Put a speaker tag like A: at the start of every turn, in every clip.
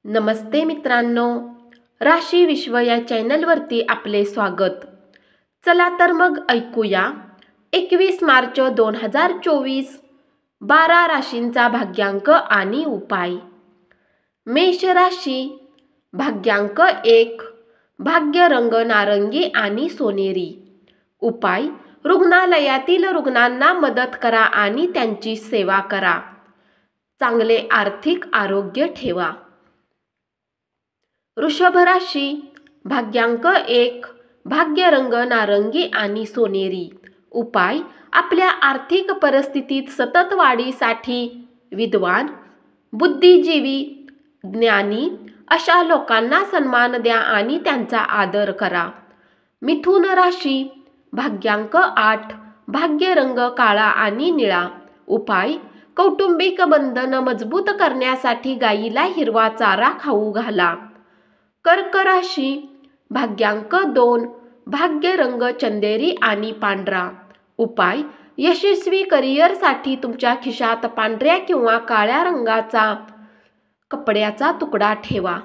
A: नमस्ते मित्रांनो, राशी विश्व या चॅनलवरती आपले स्वागत। चला तर मग ऐकूया 21 मार्च 2024 12 राशींचा भाग्यांक आणि उपाय। मेष राशी, भाग्यांक 1, भाग्य रंग नारंगी आणि सोनेरी। उपाय: रुग्णालयातील रुग्णांना मदत करा आणि त्यांची सेवा करा। चांगले आर्थिक आरोग्य ठेवा। वृषभ राशी, भाग्यांक 1, भाग्य रंग नारंगी आणि सोनेरी। उपाय: आपल्या आर्थिक परिस्थितीत सतत वाढीसाठी विद्वान, बुद्धिजीवी, ज्ञानी अशा लोकांना सन्मान द्या आणि त्यांचा आदर करा। मिथुन राशी, भाग्यांक 8, भाग्य रंग काळा आणि निळा। उपाय: कौटुंबिक बंधन मजबूत करण्यासाठी गायीला हिरवा चारा खाऊ घाला। कर्क राशी, भाग्यांक 2, भाग्य रंग चंदेरी आणि पांढरा। उपाय: यशस्वी करिअरसाठी तुमच्या खिशात पांढऱ्या किंवा काळ्या रंगाचा कपड्याचा तुकडा ठेवा।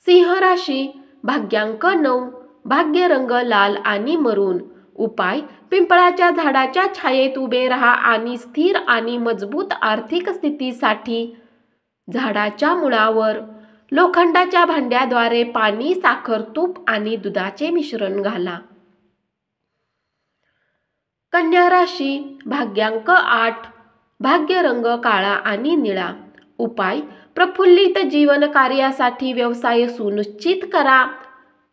A: सिंह राशी, भाग्यांक 9, भाग्य रंग लाल आणि मरून। उपाय: पिंपळाच्या झाडाच्या छायेत उभे राहा आणि स्थिर आणि मजबूत आर्थिक स्थितीसाठी झाडाच्या मुळावर लोखंडाच्या भांड्याद्वारे पाणी, साखर, तूप आणि दुधाचे मिश्रण घाला। कन्या राशी, भाग्यांक 8, भाग्य रंग काळा आणि निळा। उपाय: प्रफुल्लित जीवन कार्यासाठी व्यवसाय सुनिश्चित करा।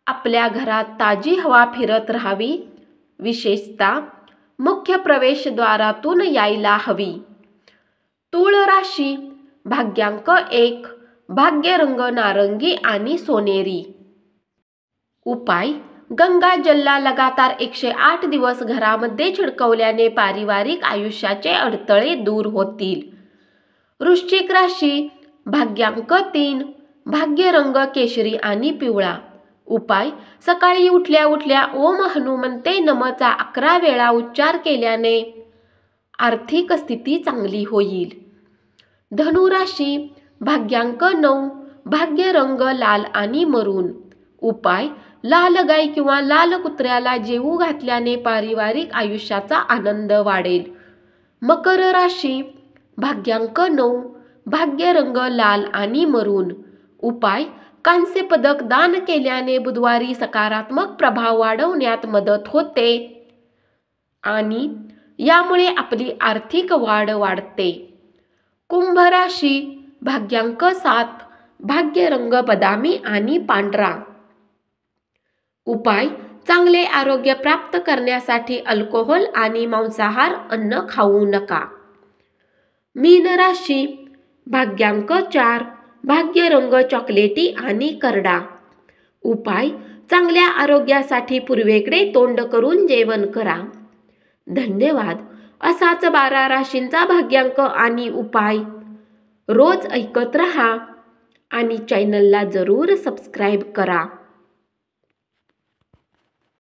A: आपल्या घरात ताजी हवा फिरत राहावी, विशेषतः मुख्य प्रवेशद्वारातून यायला हवी। तुळ राशी, भाग्यांक 1, भाग्य रंग नारंगी आणि सोनेरी। उपाय: गंगा जलला लगातार 108 दिवस घरामध्ये छिडकवल्याने पारिवारिक आयुष्याचे अडथळे दूर होतील। वृश्चिक राशी, भाग्यांक 3, भाग्य रंग केशरी आणि पिवळा। उपाय: सकाळी उठल्या उठल्या ओम हनुमंते नमःचा 11 वेळा उच्चार केल्याने आर्थिक स्थिती चांगली होईल। धनु राशी, भाग्यांक 9, भाग्य रंग लाल आणि मरून। उपाय: लाल गाय किंवा लाल कुत्र्याला जेवू घातल्याने पारिवारिक आयुष्याचा आनंद वाढेल। मकर राशी, भाग्यांक 9, भाग्य रंग लाल आणि मरून। उपाय: कांस्य पदक दान केल्याने बुधवारी सकारात्मक प्रभाव वाढवण्यात मदत होते आणि यामुळे आपली आर्थिक वाढ वाढते। कुंभ राशी, भाग्यांक 7, भाग्य रंग बदामी आणि पांढरा। उपाय: चांगले आरोग्य प्राप्त करण्यासाठी अल्कोहोल आणि मांसाहार अन्न खाऊ नका। मीन राशी, भाग्यांक 4, भाग्य रंग चॉकलेटी आणि करडा। उपाय: चांगल्या आरोग्यासाठी पूर्वेकडे तोंड करून जेवण करा। धन्यवाद। असाच 12 राशींचा भाग्यांक आणि उपाय रोज ऐकत रहा आणि चॅनलला जरूर सबस्क्राईब करा।